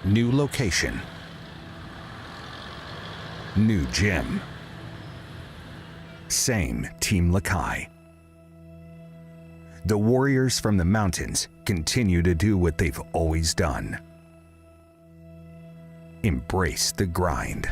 New location. New gym. Same Team Lakay. The warriors from the mountains continue to do what they've always done. Embrace the grind.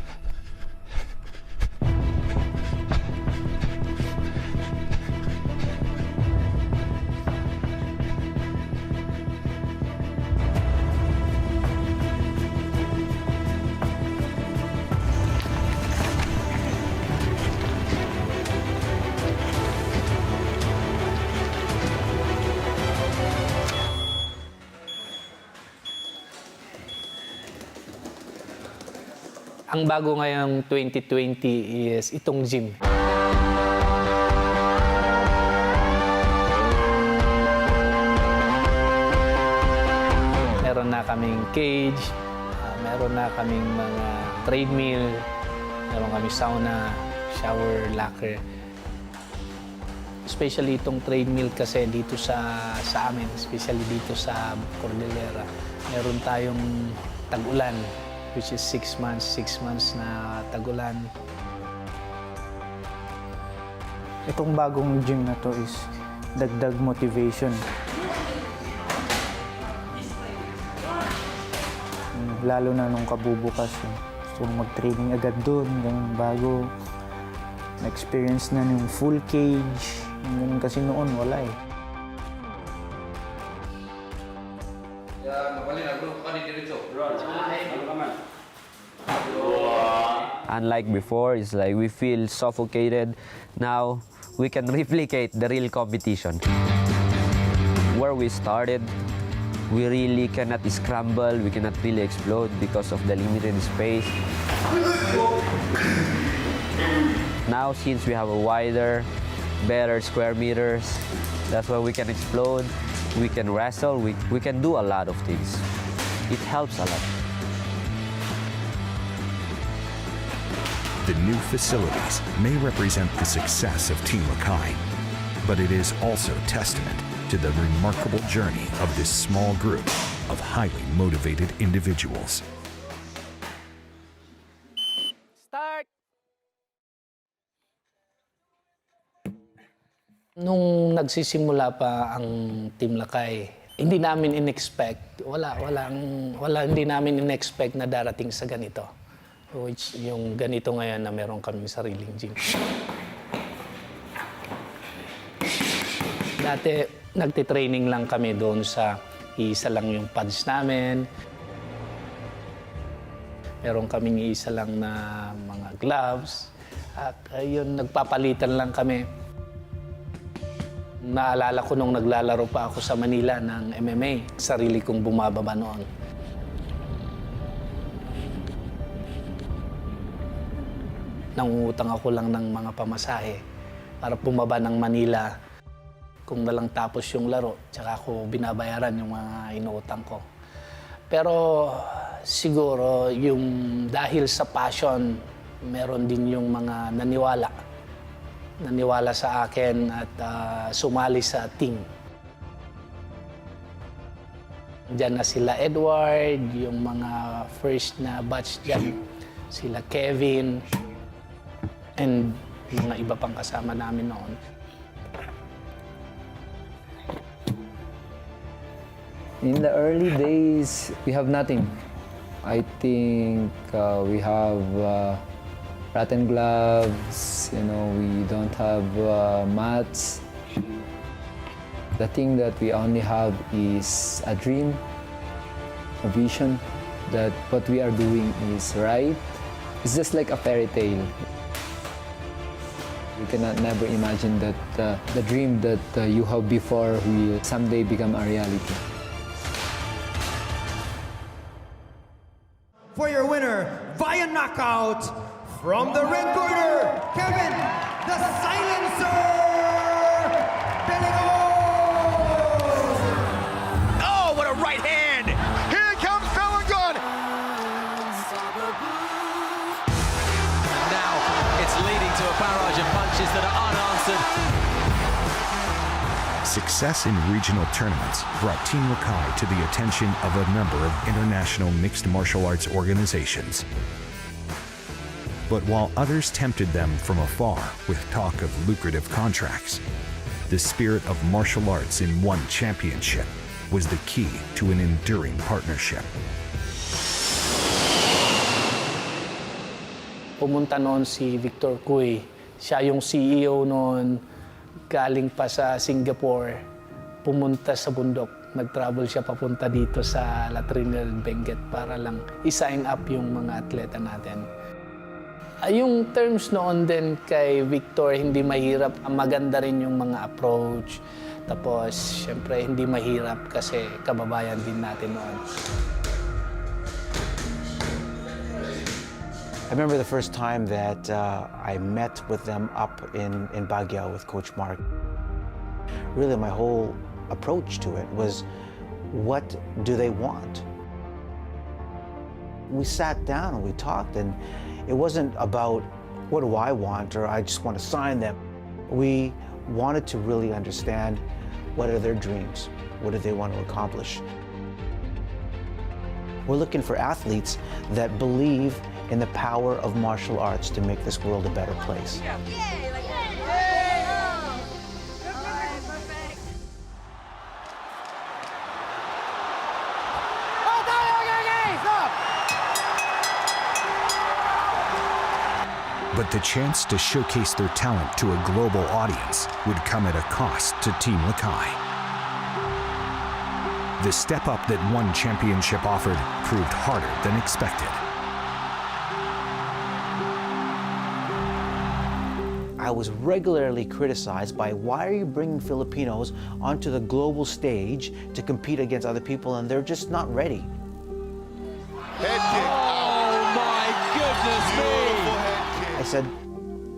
Ang bago ngayong 2020 is itong gym. Meron na kaming cage, meron na kaming mga treadmill, meron kaming sauna, shower, locker. Especially itong treadmill kasi dito sa amin, especially dito sa Cordillera, meron tayong tag-ulan, which is 6 months na tag-ulan. Itong bagong gym na to is dagdag motivation. Lalo na nung kabubukas, gusto kong mag-training agad doon, ganun bago. Na-experience na yung full cage, ganun kasi noon wala eh. Unlike before, it's like we feel suffocated. Now, we can replicate the real competition. Where we started, we really cannot scramble, we cannot really explode because of the limited space. Now, since we have a wider, better square meters, that's why we can explode, we can wrestle, we can do a lot of things. It helps a lot. The new facilities may represent the success of Team Lakay, but it is also testament to the remarkable journey of this small group of highly motivated individuals. Start! Nung nagsisimula pa ang Team Lakay, hindi namin in-expect, hindi namin in-expect na darating sa ganito. Which yung ganito ngayon na meron kaming sariling gym. Dati, nagtitraining lang kami doon sa isa lang yung pads namin. Meron kaming isa lang na mga gloves. At yun, nagpapalitan lang kami. Naalala ko nung naglalaro pa ako sa Manila ng MMA, sarili kong bumababa noon. Nangungutang ako lang ng mga pamasahe para bumaba ng Manila. Kung nalang tapos yung laro, tsaka ako binabayaran yung mga inuutang ko. Pero siguro yung dahil sa passion, meron din yung mga naniwala. Naniwala sa akin at sumali sa team. Diyan na sila Edward, yung mga first na batch dyan, sila Kevin, and mga iba pang kasama namin noon. In the early days, we have nothing. I think we have rotten gloves, we don't have mats. The thing that we only have is a dream, a vision that what we are doing is right. It's just like a fairy tale. You cannot never imagine that the dream that you have before will someday become a reality. For your winner, via knockout, from the red corner, Kevin, the Silencer, Peligon! Oh, what a right hand! Here comes Peligon! Now it's leading to a barrage of punches that are unanswered. success in regional tournaments brought Team Lakay to the attention of a number of international mixed martial arts organizations. But while others tempted them from afar with talk of lucrative contracts, the spirit of martial arts in one championship was the key to an enduring partnership. Pumunta noon si Victor Cuy. Siya yung CEO noon, galing pa sa Singapore, pumunta sa bundok. Nag-travel siya papunta dito sa La Trinidad Benguet para lang i-sign up yung mga atleta natin. Yung terms noon din kay Victor, hindi mahirap. Maganda rin yung mga approach. Tapos, syempre, hindi mahirap kasi kababayan din natin noon. I remember the first time that I met with them up in Baguio with Coach Mark. Really, my whole approach to it was, what do they want? We sat down and we talked, and it wasn't about what do I want or I just want to sign them. We wanted to really understand what are their dreams, what do they want to accomplish. We're looking for athletes that believe in the power of martial arts to make this world a better place. But the chance to showcase their talent to a global audience would come at a cost to Team Lakay. The step up that one championship offered proved harder than expected. I was regularly criticized by, why are you bringing Filipinos onto the global stage to compete against other people and they're just not ready? Head kick. Oh my goodness me! I said,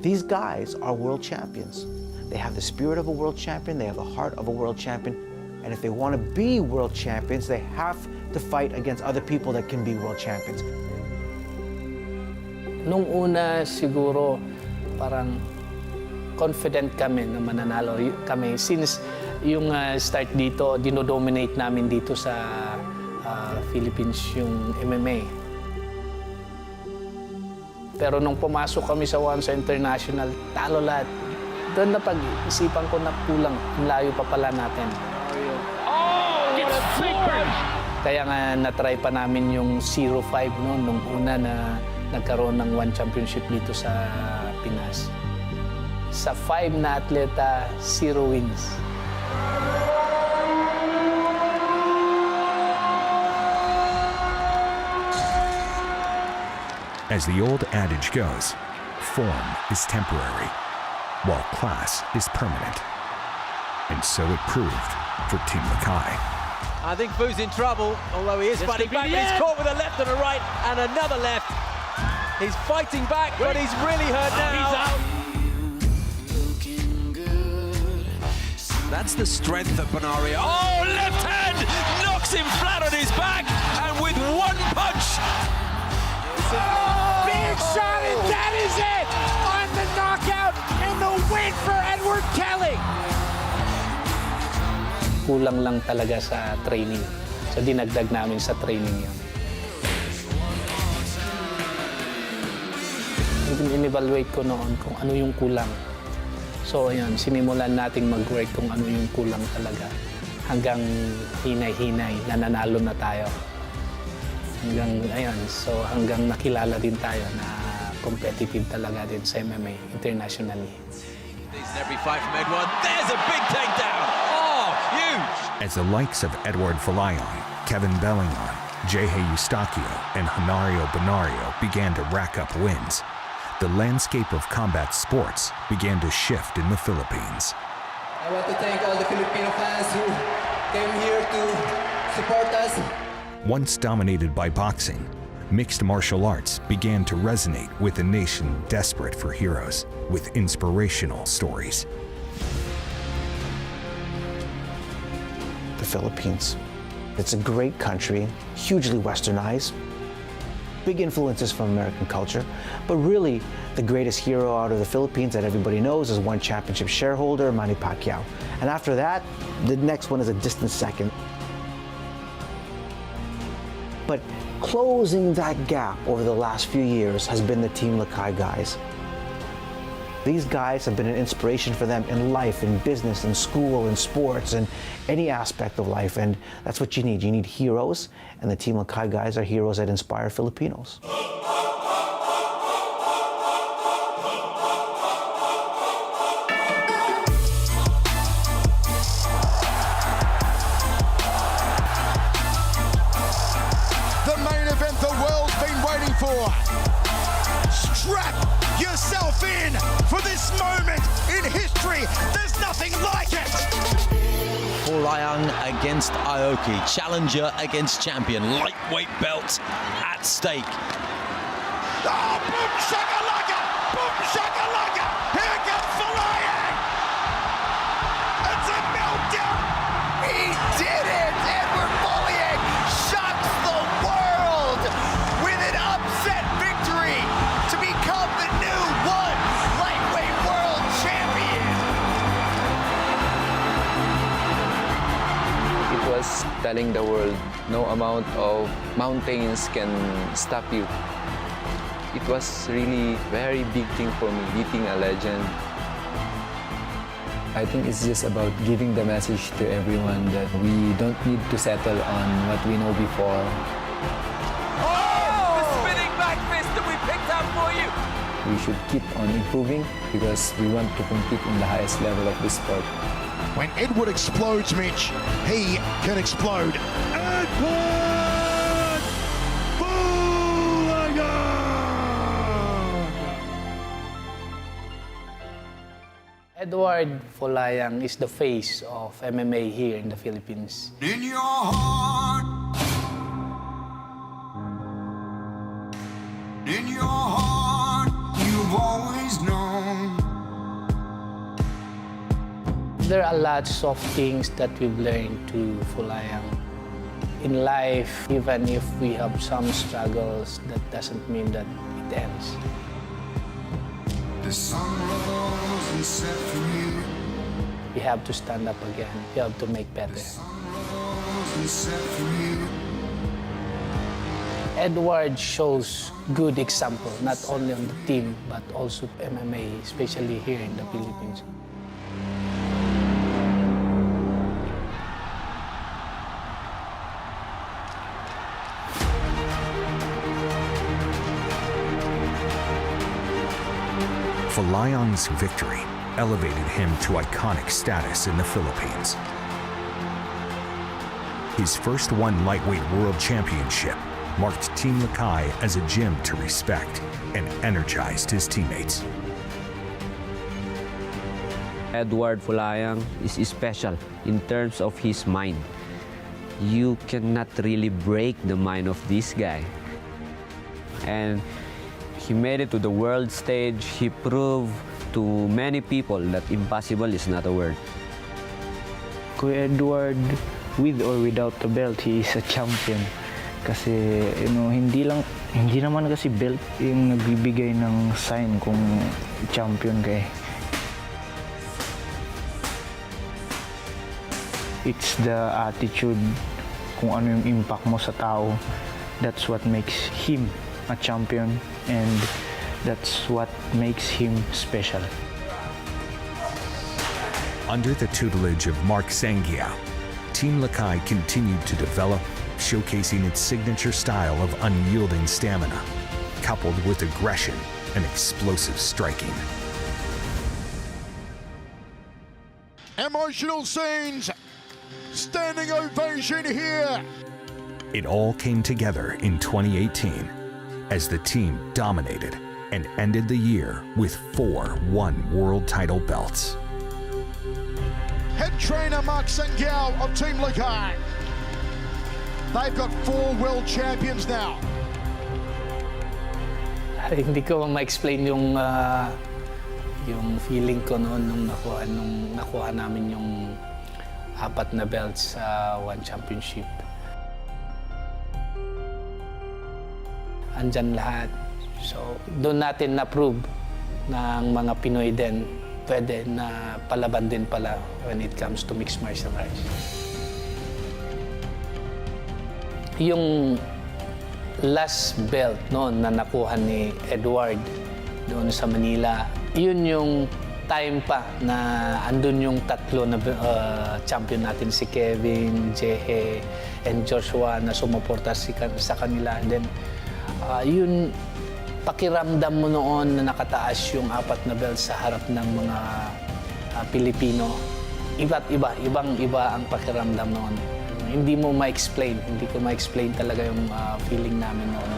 these guys are world champions. They have the spirit of a world champion, they have the heart of a world champion, and if they want to be world champions, they have to fight against other people that can be world champions. Nung una siguro, parang confident kami na mananalo kami. Since yung start dito, dinodominate namin dito sa Philippines yung MMA. Pero nung pumasok kami sa International, talo lahat. Doon na pag-isipan ko na kulang, layo pa pala natin. Oh, what a big punch! Kaya nga na-try pa namin yung 0-5 noon, nung una na nagkaroon ng one championship dito sa Pinas. Sa 5 na atleta, 0 wins. As the old adage goes, form is temporary, while class is permanent. And so it proved for Team Lakay. I think Fu's in trouble, although he is fighting back, but he's caught with a left and a right and another left. He's fighting back, but he's really hurt now. He's out. That's the strength of Benario. Oh, left hand knocks him flat on his back, and with one punch. Big shot, and that is it! On the knockout and the win for Edward Kelly. Kulang lang talaga sa training. So dinagdag namin sa training yun. In-evaluate ko noon kung ano yung kulang. So ayun, sinimulan nating mag-work kung ano yung kulang talaga. Hanggang hinay-hinay, nananalo na tayo. Hanggang, ayun, so hanggang nakilala din tayo na competitive talaga din sa MMA internationally. Every fight from Edward. There's a big takedown. Oh, huge. As the likes of Edward Falayon, Kevin Bellingon, Jehe Eustachio, and Honorio Benario began to rack up wins, the landscape of combat sports began to shift in the Philippines. I want to thank all the Filipino fans who came here to support us. Once dominated by boxing, mixed martial arts began to resonate with a nation desperate for heroes with inspirational stories. The Philippines. It's a great country, hugely westernized, big influences from American culture, but really the greatest hero out of the Philippines that everybody knows is one championship shareholder, Manny Pacquiao. And after that, the next one is a distant second. But closing that gap over the last few years has been the Team Lakay guys. These guys have been an inspiration for them in life, in business, in school, in sports, and any aspect of life. And that's what you need. You need heroes, and the Team Lakay guys are heroes that inspire Filipinos. The main event the world's been waiting for. Strap yourself in for this moment in history. There's nothing like it. Folayang against Aoki, challenger against champion, lightweight belt at stake. Oh, boom shakalaka! Boom shakalaka! Here comes Folayang! It's a meltdown! He did it! Edward Folayang shocks the world with an upset victory to become the new one lightweight world champion! It was telling the world no amount of mountains can stop you. It was really very big thing for me, beating a legend. I think it's just about giving the message to everyone that we don't need to settle on what we know before. Oh! The spinning back fist that we picked up for you! We should keep on improving because we want to compete in the highest level of the sport. When Edward explodes, Mitch, he can explode. Edward Folayang! Edward Folayang is the face of MMA here in the Philippines. In your heart, in your heart, you've always known. There are lots of things that we've learned to Folayang. In life, even if we have some struggles, that doesn't mean that it ends. The sun rose and set free. We have to stand up again. We have to make better. Rose and set free. Edward shows good example, not only on the team, but also MMA, especially here in the Philippines. Folayang's victory elevated him to iconic status in the Philippines. His first one lightweight world championship marked Team Lakay as a gym to respect and energized his teammates. Edward Folayang is special in terms of his mind. You cannot really break the mind of this guy. And he made it to the world stage. He proved to many people that impossible is not a word. Kuya Edward, with or without the belt, he is a champion. Kasi hindi naman kasi belt yung nagbibigay ng sign kung champion ka eh. It's the attitude, kung ano yung impact mo sa tao. That's what makes him a champion, and that's what makes him special. Under the tutelage of Mark Sangiao, Team Lakay continued to develop, showcasing its signature style of unyielding stamina, coupled with aggression and explosive striking. Emotional scenes, standing ovation here. It all came together in 2018 as the team dominated and ended the year with 4 world title belts. Head trainer Mark Sangiao of Team Lakay. They've got 4 world champions now. Hindi ko ma-explain yung feeling ko noon nung nakuha namin yung 4 na belts sa one championship. Andyan lahat. So, doon natin na-prove ng mga Pinoy din pwede na palaban din pala when it comes to mixed martial arts. Yung last belt noon na nakuha ni Edward doon sa Manila, yun yung time pa na andun yung tatlo na champion natin, si Kevin, Jehe, and Joshua na sumuporta sa kanila. And then, yun, pakiramdam mo noon na nakataas yung 4 na belt sa harap ng mga Pilipino. Ibang-iba ang pakiramdam noon. Hindi mo ma-explain, hindi ko ma-explain talaga yung feeling namin noon.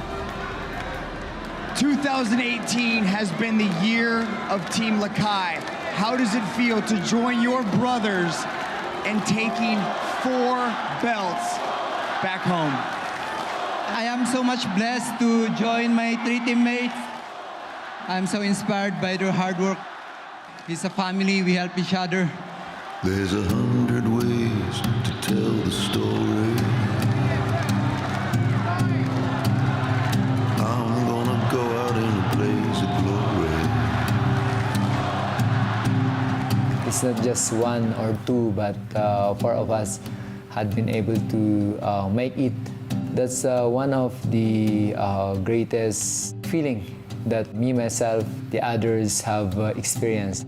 2018 has been the year of Team Lakay. How does it feel to join your brothers in taking 4 belts back home? I am so much blessed to join my 3 teammates. I'm so inspired by their hard work. It's a family, we help each other. There's 100 ways to tell the story. I'm gonna go out in a blaze of glory. It's not just 1 or 2, but 4 of us had been able to make it. That's one of the greatest feeling that me, myself, the others have experienced.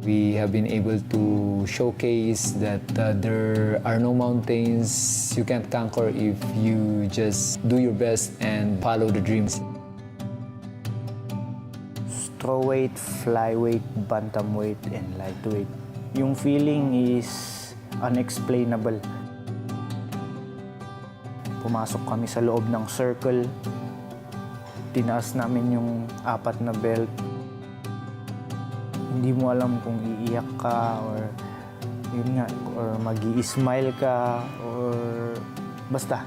We have been able to showcase that there are no mountains you can't conquer if you just do your best and follow the dreams. Strawweight, flyweight, bantamweight, and lightweight. Yung feeling is unexplainable. Pumasok kami sa loob ng circle. Tinaas namin yung 4 na belt. Hindi mo alam kung iiyak ka or yun nga, or mag-i-smile ka or basta.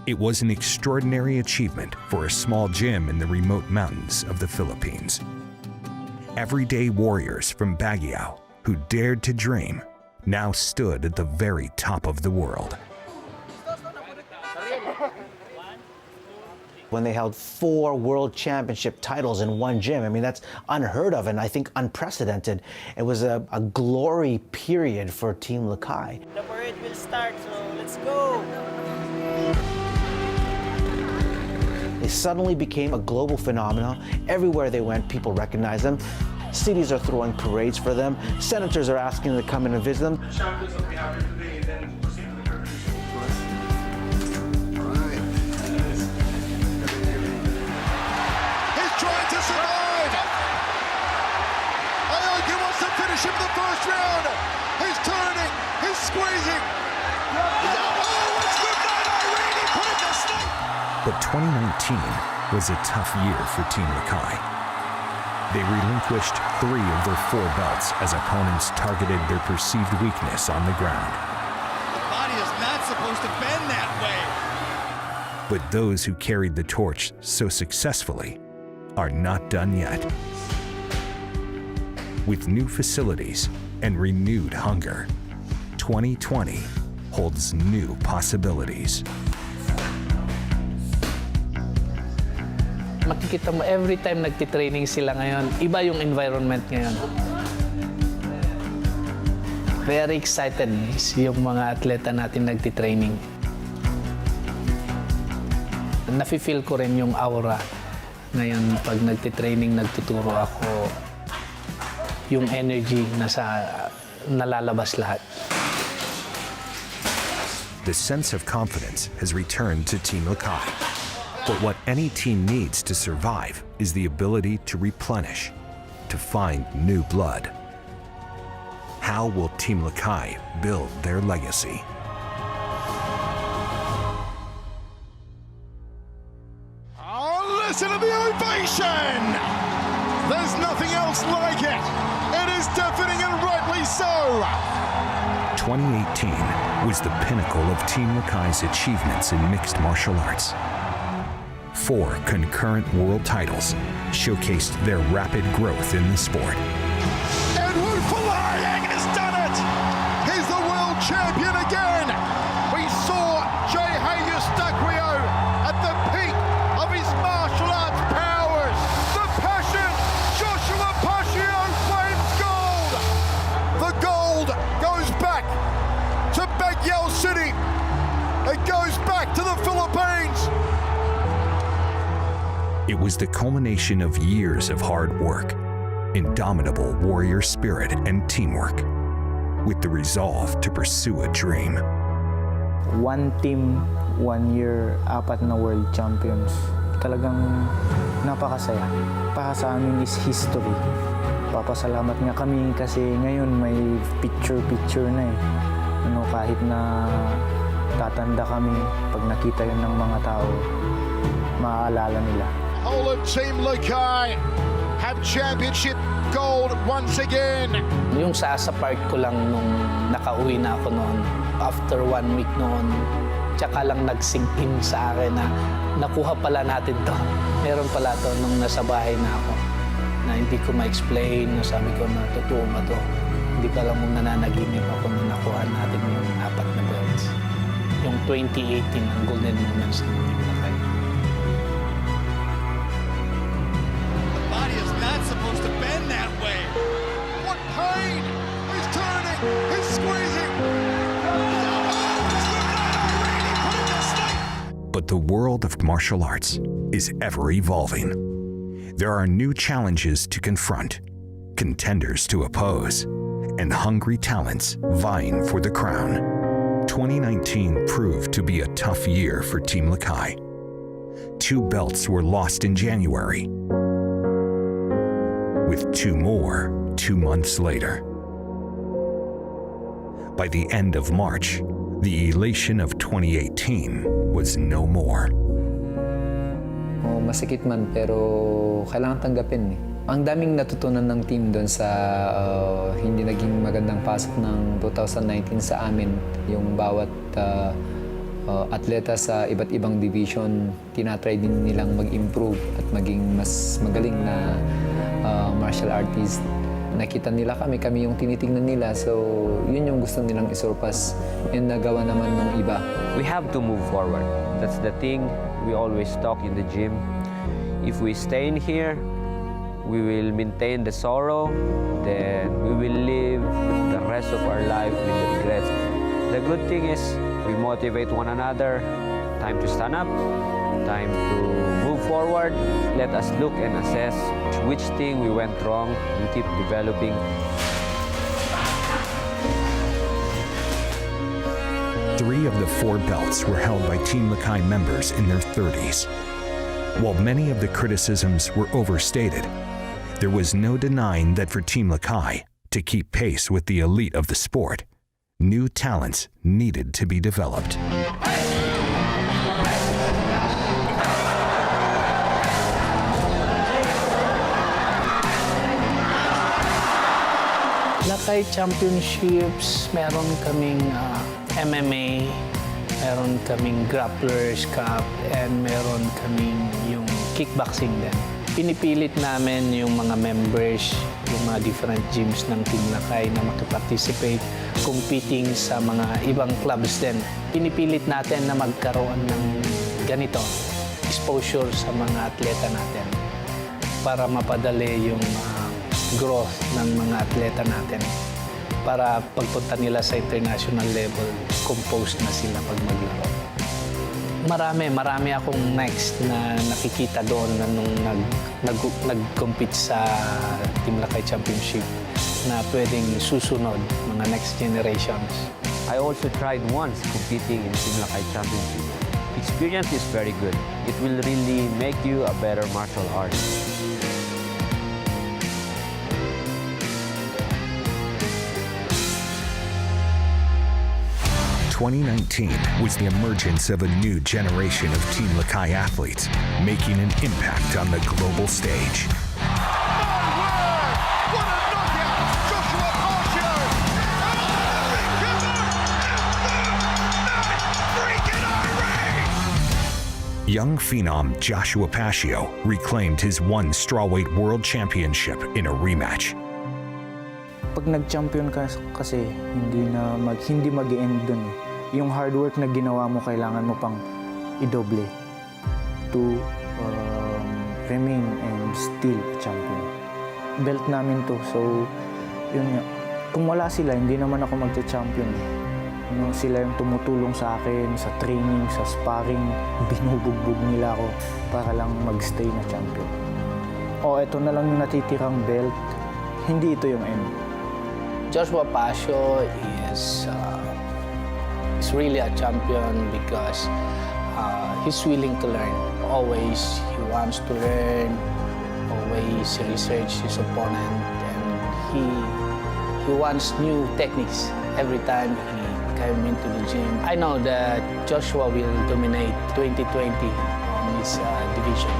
It was an extraordinary achievement for a small gym in the remote mountains of the Philippines. Everyday warriors from Baguio who dared to dream now stood at the very top of the world. When they held 4 world championship titles in one gym. I mean, that's unheard of and I think unprecedented. It was a glory period for Team Lakay. The parade will start, so let's go! They suddenly became a global phenomenon. Everywhere they went, people recognized them. Cities are throwing parades for them. Senators are asking them to come in and visit them. Finish him the first round. He's turning. He's squeezing. Oh, it's good night, Irene. He put it to sleep. But 2019 was a tough year for Team Lakay. They relinquished 3 of their 4 belts as opponents targeted their perceived weakness on the ground. The body is not supposed to bend that way. But those who carried the torch so successfully are not done yet. With new facilities and renewed hunger, 2020 holds new possibilities. Makikita mo, every time nagtitraining sila ngayon, iba yung environment ngayon. Very excited yung mga atleta natin nagtitraining. Nafe-feel ko rin yung aura ngayon pag nagtitraining, nagtuturo ako. Yung energy nalalabas lahat. The sense of confidence has returned to Team Lakay. But what any team needs to survive is the ability to replenish, to find new blood. How will Team Lakay build their legacy? Oh, listen to the ovation! There's nothing else like it. It is deafening and rightly so. 2018 was the pinnacle of Team Lakay's achievements in mixed martial arts. 4 concurrent world titles showcased their rapid growth in the sport. Edward Falayang has done it. He's the world champion again. We saw Jehe Eustaquio at the peak of his martial arts powers. The passion It was the culmination of years of hard work, indomitable warrior spirit, and teamwork, with the resolve to pursue a dream. One team, 1 year, 4 na world champions. Talagang napakasaya. Para sa amin is history. Papasalamat nga kami kasi ngayon may picture-picture na eh. Kahit na tatanda kami, pag nakita yun ng mga tao, maaalala nila. Whole of Team Lakay have championship gold once again. Yung sa part ko lang nung nakauwi na ako noon, after 1 week noon, tsaka lang nag-sink in sa akin na nakuha pala natin to. Meron pala to nung nasa bahay na ako na hindi ko ma-explain. Sabi ko na totoo ba to? Hindi ko alam kung nananaginip ako na nakuha natin yung 4 na belts. Yung 2018, ang golden moments ng Team Lakay. The body is not supposed to bend that way. What pain! He's turning, he's squeezing. But the world of martial arts is ever evolving. There are new challenges to confront, contenders to oppose, and hungry talents vying for the crown. 2019 proved to be a tough year for Team Lakay. 2 belts were lost in January, with 2 more 2 months later. By the end of March, the elation of 2018 was no more. Masikip man pero kailangan tanggapin eh. Ang daming natutunan ng team doon sa hindi naging magandang pasok ng 2019 sa amin. Yung bawat atleta sa iba't ibang division, tinatry din nilang mag-improve at maging mas magaling na martial artist. Nakita nila kami yung tinitingnan nila. So, yun yung gusto nilang isurpass. Yung nagawa naman ng iba. We have to move forward. That's the thing we always talk in the gym. If we stay in here, we will maintain the sorrow, then we will live the rest of our life with regrets. The good thing is we motivate one another. Time to stand up, time to move forward. Let us look and assess which thing we went wrong. We keep developing. Three of the 4 belts were held by Team Lakay members in their 30s. While many of the criticisms were overstated, there was no denying that for Team Lakay to keep pace with the elite of the sport, new talents needed to be developed. Lakay Championships, meron kaming MMA, meron kaming Grapplers Cup, and meron kaming yung kickboxing din. Pinipilit namin yung mga members, yung mga different gyms ng Team Lakay na makipag-participate, competing sa mga ibang clubs din. Pinipilit natin na magkaroon ng ganito, exposure sa mga atleta natin para mapadali yung growth ng mga atleta natin. Para pagpunta nila sa international level, composed na sila pag maglaro. Marami akong next na nakikita doon na nung nag-compete sa Team Lakay Championship na pwedeng susunod, mga next generations. I also tried once competing in Team Lakay Championship. Experience is very good. It will really make you a better martial artist. 2019 was the emergence of a new generation of Team Lakay athletes, making an impact on the global stage. Young phenom Joshua Pascio reclaimed his 1 strawweight world championship in a rematch. Pag nag-champion ka kasi, hindi mag-end dun eh. Yung hard work na ginawa mo, kailangan mo pang idoble to remain and still a champion. Belt namin to, so yun nga. Kung wala sila, hindi naman ako magcha-champion. No, sila yung tumutulong sa akin, sa training, sa sparring. Binubugbog nila ako para lang mag-stay na champion. Ito na lang yung natitirang belt. Hindi ito yung end. Joshua Pasio is really a champion because he's willing to learn. Always he wants to learn. Always research his opponent, and he wants new techniques every time he came into the gym. I know that Joshua will dominate 2020 on his division.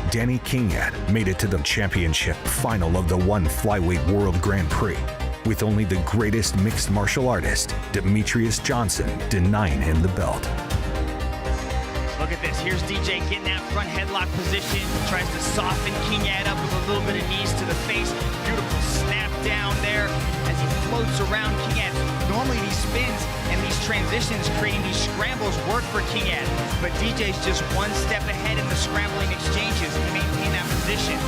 Danny Kingat made it to the championship final of the One Flyweight World Grand Prix, with only the greatest mixed martial artist, Demetrius Johnson, denying him the belt. Look at this. Here's DJ getting that front headlock position. Tries to soften Kingat up with a little bit of knees to the face. Beautiful snap down there as he floats around Kingat. Normally these spins and these transitions creating these scrambles work for Kingat. But DJ's just one step ahead in the scrambling exchanges to maintain that position.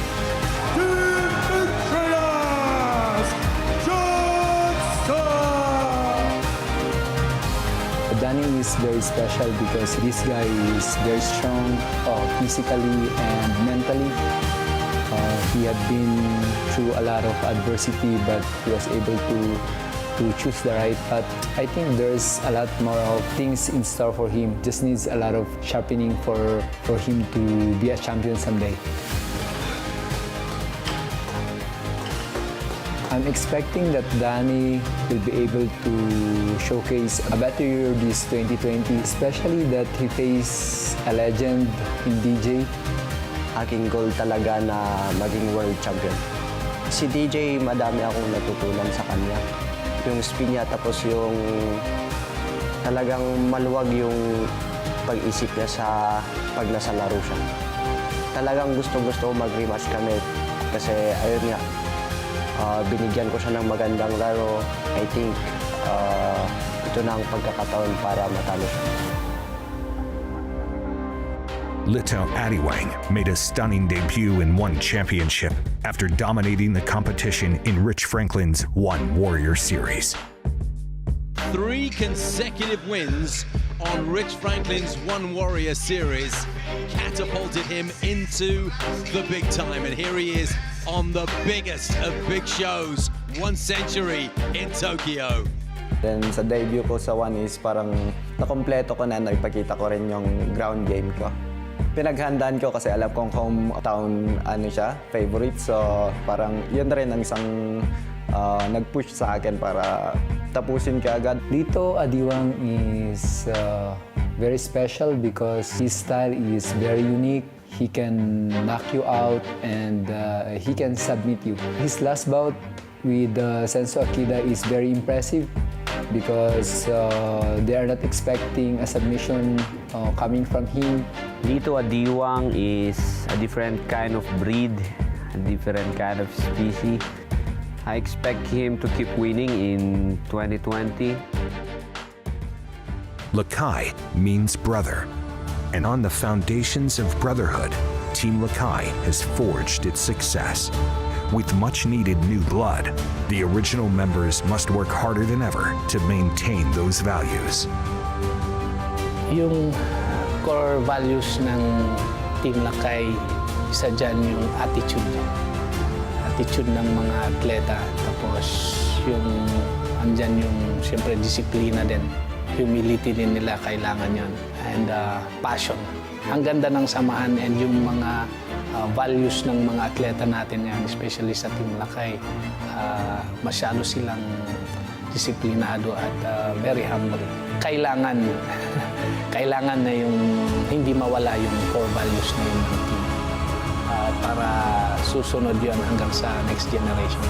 Danny is very special because this guy is very strong physically and mentally. He had been through a lot of adversity, but he was able to choose the right path. I think there's a lot more of things in store for him. Just needs a lot of sharpening for him to be a champion someday. I'm expecting that Danny will be able to showcase a better year this 2020, especially that he faced a legend in DJ. Aking goal talaga na maging world champion. Si DJ, madami akong natutunan sa kanya. Yung spin niya, tapos yung talagang maluwag yung pag-isip niya sa pag nasa laro siya. Talagang gusto mag-rematch kami kasi ayun nga, binigyan ko siya ng magandang laro. I think ito na ang pagkakataon para matalo siya. Litao Adiwang made a stunning debut in one championship after dominating the competition in Rich Franklin's One Warrior Series. 3 consecutive wins on Rich Franklin's One Warrior Series catapulted him into the big time, and here he is on the biggest of big shows, 1 century in Tokyo. Then sa debut ko sa One is parang nakompleto ko na, naipakita ko rin yung ground game ko. Pinaghandaan ko kasi alam kong hometown favorite, so parang yun rin ang isang nag-push sa akin para tapusin ka agad. Litao Adiwang is very special because his style is very unique. He can knock you out and he can submit you. His last bout with Senso Akida is very impressive because they are not expecting a submission coming from him. Litao Adiwang is a different kind of breed, a different kind of species. I expect him to keep winning in 2020. Lakay means brother, and on the foundations of brotherhood, Team Lakay has forged its success. With much-needed new blood, the original members must work harder than ever to maintain those values. Yung core values ng Team Lakay, isa dyan yung attitude ng mga atleta. Tapos yung andyan yung siyempre disiplina din. Humility din nila, kailangan yun. And passion. Ang ganda ng samahan and yung mga values ng mga atleta natin yan, especially sa Team Lakay. Masyado silang disiplinado at very humble. Kailangan na yung hindi mawala yung core values na yun ng team. Para susunod yun hanggang sa next generation.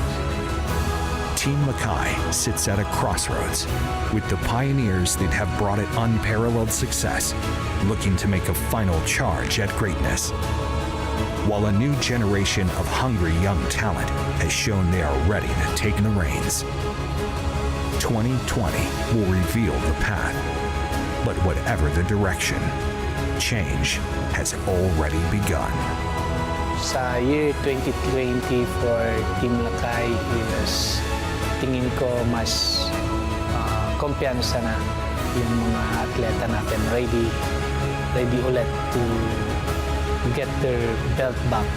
Team Lakay sits at a crossroads with the pioneers that have brought it unparalleled success, looking to make a final charge at greatness. While a new generation of hungry young talent has shown they are ready to take the reins. 2020 will reveal the path, but whatever the direction, change has already begun. Sa year 2020 for Team Lakay is tingin ko mas kumpiyansa na yung mga atleta natin. Ready ulit to get their belt back.